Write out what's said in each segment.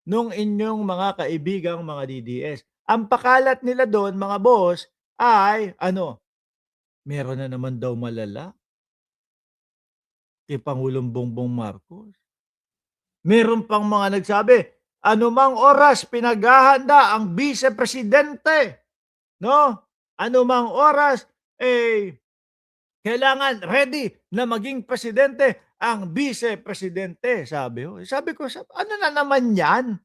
nung inyong mga kaibigang mga DDS. Ang pakalat nila doon, mga boss, ay ano, meron na naman daw malala kay Pangulong Bongbong Marcos. Meron pang mga nagsabi, anumang oras pinaghahanda ang Vice Presidente, no? Anumang oras, kailangan ready na maging presidente ang Vice Presidente, sabi ho. Sabi ko, ano na naman yan?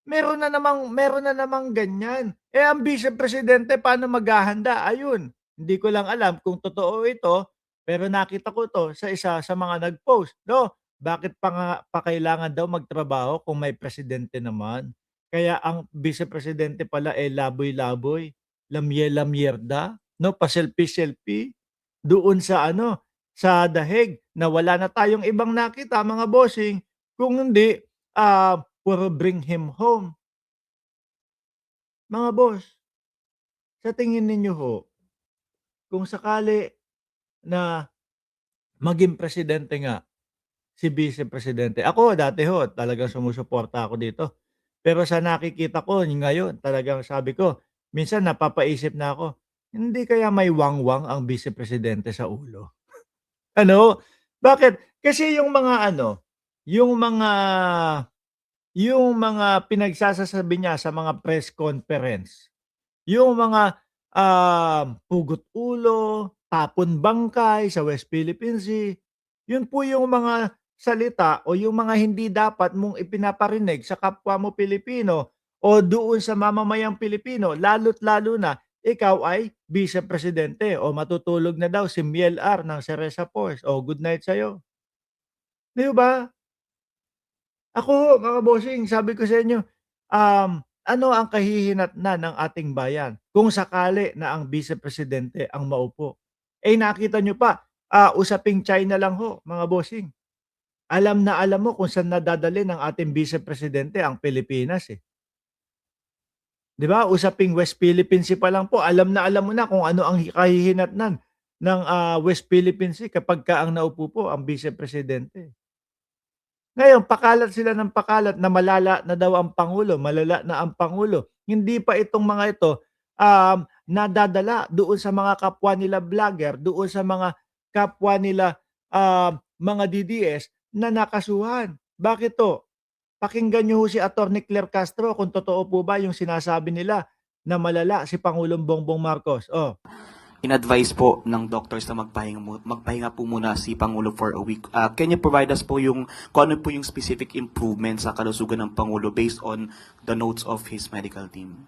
Meron na namang ganyan. Ang Vice Presidente paano maghahanda? Ayun, hindi ko lang alam kung totoo ito, pero nakita ko 'to sa isa sa mga nag-post, 'no? Bakit pa kailangan daw magtrabaho kung may presidente naman? Kaya ang Vice Presidente pala, laboy-laboy, lamye-lamyerda, 'no, pa-selfie-selfie doon sa ano, sa dahig na wala na tayong ibang nakita mga bossing, kung hindi, puro bring him home. Mga boss, sa tingin ninyo ho, kung sakali na maging presidente nga si Vice Presidente, ako dati ho talagang sumusuporta ako dito. Pero sa nakikita ko ngayon talagang sabi ko, minsan napapaisip na ako, hindi kaya may wangwang ang Vice Presidente sa ulo? Ano? Bakit? Kasi yung mga ano, yung mga pinagsasasabi niya sa mga press conference, yung mga, pugot ulo, tapon bangkay sa West Philippine Sea, yun po yung mga salita o yung mga hindi dapat mong ipinaparinig sa kapwa mo Pilipino o doon sa mamamayang Pilipino, lalo't lalo na ikaw ay Vice Presidente o matutulog na daw si Miel R. ng Cereza Force. O good night sa'yo. 'Di ba? Ako, mga bossing, sabi ko sa inyo, ano ang kahihinatnan ng ating bayan kung sakali na ang Vice Presidente ang maupo? Nakita nyo pa, usaping China lang ho, mga bossing. Alam na alam mo kung saan nadadalhin ng ating Vice Presidente ang Pilipinas, eh. 'Di ba? Usaping West Philippine Sea pa lang po, alam na alam mo na kung ano ang kahihinatnan ng, West Philippine Sea kapagka ang naupo po ang Vice Presidente. Ngayon pakalat sila ng pakalat na malala na daw ang pangulo, malala na ang pangulo. Hindi pa itong mga ito, nadadala doon sa mga kapwa nila vlogger, doon sa mga kapwa nila, mga DDS na nakasuhan. Bakit 'to? Pakinggan niyo ho si Attorney Claire Castro kung totoo po ba yung sinasabi nila na malala si Pangulong Bongbong Marcos. Oh, In-advise po ng doctors na magpahinga po muna si Pangulo for a week. Can you provide us po yung, kung ano po yung specific improvement sa kalusugan ng Pangulo based on the notes of his medical team?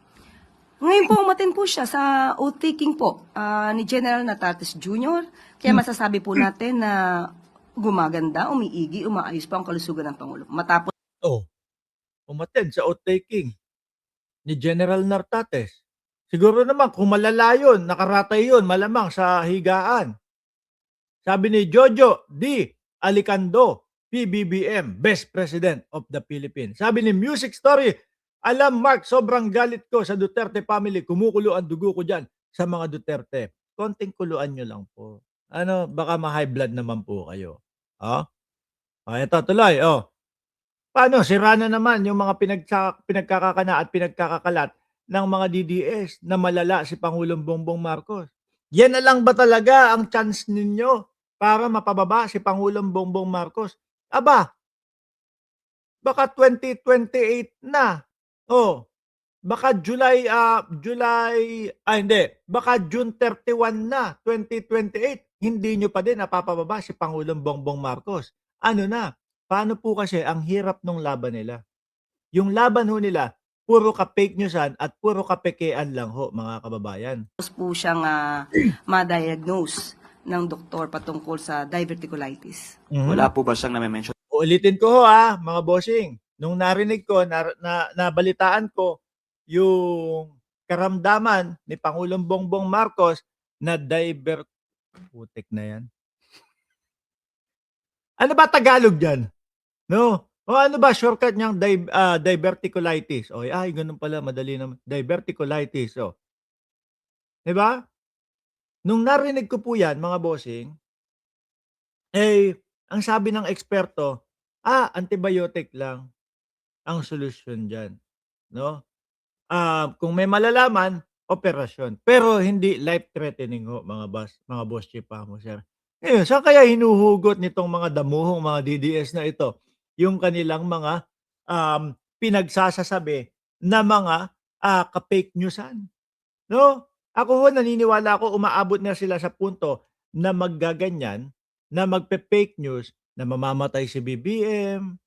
Ngayon po, umaten po siya sa oath-taking po ni General Natates Jr. Kaya masasabi po natin na gumaganda, umiigi, umaayos po ang kalusugan ng Pangulo. Matapos oh, umattend sa oath-taking ni General Nartates. Siguro naman kung malala yun, nakaratay yun, malamang sa higaan. Sabi ni Jojo D. Alicando, PBBM, Best President of the Philippines. Sabi ni Music Story, alam Mark, sobrang galit ko sa Duterte family. Kumukulo ang dugo ko dyan sa mga Duterte. Konting kuluan nyo lang po. Ano, baka ma-high blood naman po kayo. Oh? Ito tuloy. Paano, sira na naman yung mga pinagkakakana at pinagkakakalat ng mga DDS na malala si Pangulong Bongbong Marcos. Yan na lang ba talaga ang chance ninyo para mapababa si Pangulong Bongbong Marcos? Aba, baka 2028 na. Oh, baka hindi, baka June 31 na, 2028. Hindi nyo pa din napapababa si Pangulong Bongbong Marcos. Ano na? Paano po kasi ang hirap nung laban nila? Yung laban ho nila, puro ka-fake newsan at puro ka-pekean lang ho, mga kababayan. po siyang ma-diagnose ng doktor patungkol sa diverticulitis. Wala po ba siyang na-mention? Uulitin ko ho mga bossing. Nung narinig ko, nabalitaan ko yung karamdaman ni Pangulong Bongbong Marcos na putik na yan. Ano ba Tagalog dyan? No? O ano ba shortcut niyang diverticulitis? O ay ganun pala, madali naman. Diverticulitis. O. 'Di ba? Nung narinig ko po 'yan, mga bossing, ang sabi ng eksperto, antibiotic lang. ang solusyon diyan, 'no? Kung may malalaman, operasyon. Pero hindi life-threatening ho mga boss chief amo, sir. Ngayon, saan kaya hinuhugot nitong mga damuhong mga DDS na ito yung kanilang mga, pinagsasasabi na mga, ka-fake newsan, 'no? Ako ho naniniwala ako umaabot na sila sa punto na maggaganyan, na magpe-fake news na mamamatay si BBM,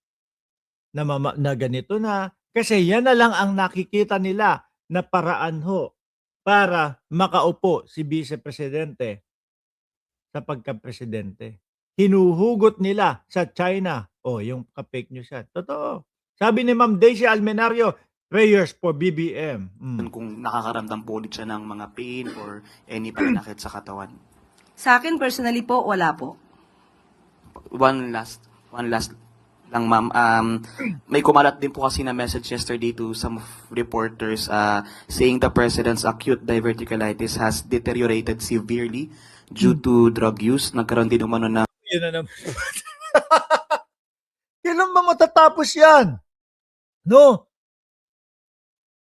na ganito na, kasi yan na lang ang nakikita nila na paraan ho para makaupo si Vice Presidente sa pagkapresidente. Hinuhugot nila sa China, yung ka-fake news yan, totoo. Sabi ni Ma'am Daisy Almenario, "Prayers for BBM." Kung nakakaramdam po ulit siya ng mga pain or any pananakit sa katawan. Sa akin, personally po, wala po. One last lang, ma'am. May kumalat din po kasi na message yesterday to some reporters saying the president's acute diverticulitis has deteriorated severely due to drug use. Nagkaroon din umano na Yun na naman. Kailan ba matatapos yan? No?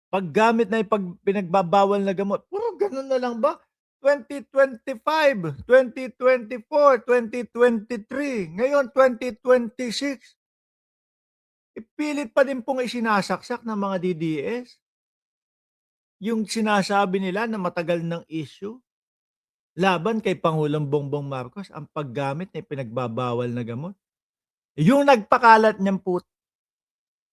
Paggamit na pinagbabawal na gamot, puro ganun na lang ba? 2025, 2024, 2023, ngayon 2026. Ipilit pa din pong isinasaksak ng mga DDS yung sinasabi nila na matagal ng issue laban kay Pangulong Bongbong Marcos, ang paggamit ng pinagbabawal na gamot. Yung nagpakalat niyang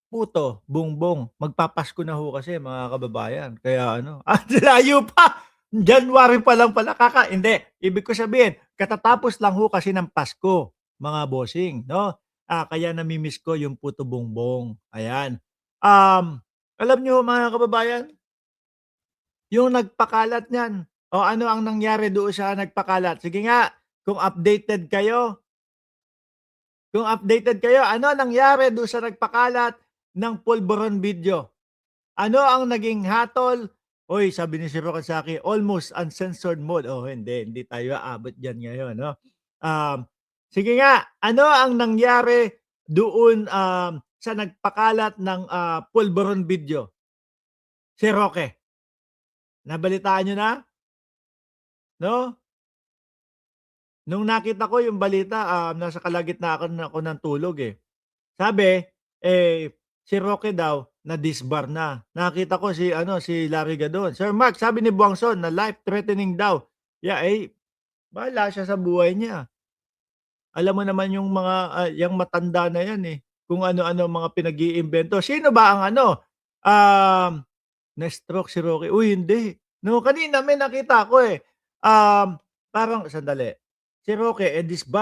puto, Bongbong, magpapasko na ho kasi mga kababayan. Kaya ano, layo pa. January pa lang pala hindi. Ibig ko sabihin, katatapos lang ho kasi ng Pasko, mga bossing, no? Kaya namimiss ko yung puto Bongbong. Ayan. Alam niyo mga kababayan, yung nagpakalat niyan, o ano ang nangyari doon sa nagpakalat? Sige nga, kung updated kayo, ano nangyari doon sa nagpakalat ng pulburon video? Ano ang naging hatol? Hoy, sabi ni si Roque Saki, almost uncensored mode. Hindi tayo aabot diyan ngayon, no? Sige nga, ano ang nangyari doon sa nagpakalat ng pulburon video? Si Roque. Nabalitaan niyo na? No? Nung nakita ko yung balita, nasa kalagitnaan ako ng tulog, eh. Sabi, si Roque daw na-disbar na. Nakita ko si Larry Gadon. Sir Mark, sabi ni Buangson na life-threatening daw. Yeah, bahala siya sa buhay niya. Alam mo naman yung mga, yang matanda na yan, eh, kung ano-ano mga pinag-iimbento. Sino ba ang na-stroke si Roque? Uy, hindi. No, kanina may nakita ko, eh. Parang sandali. Si Roque, disbar.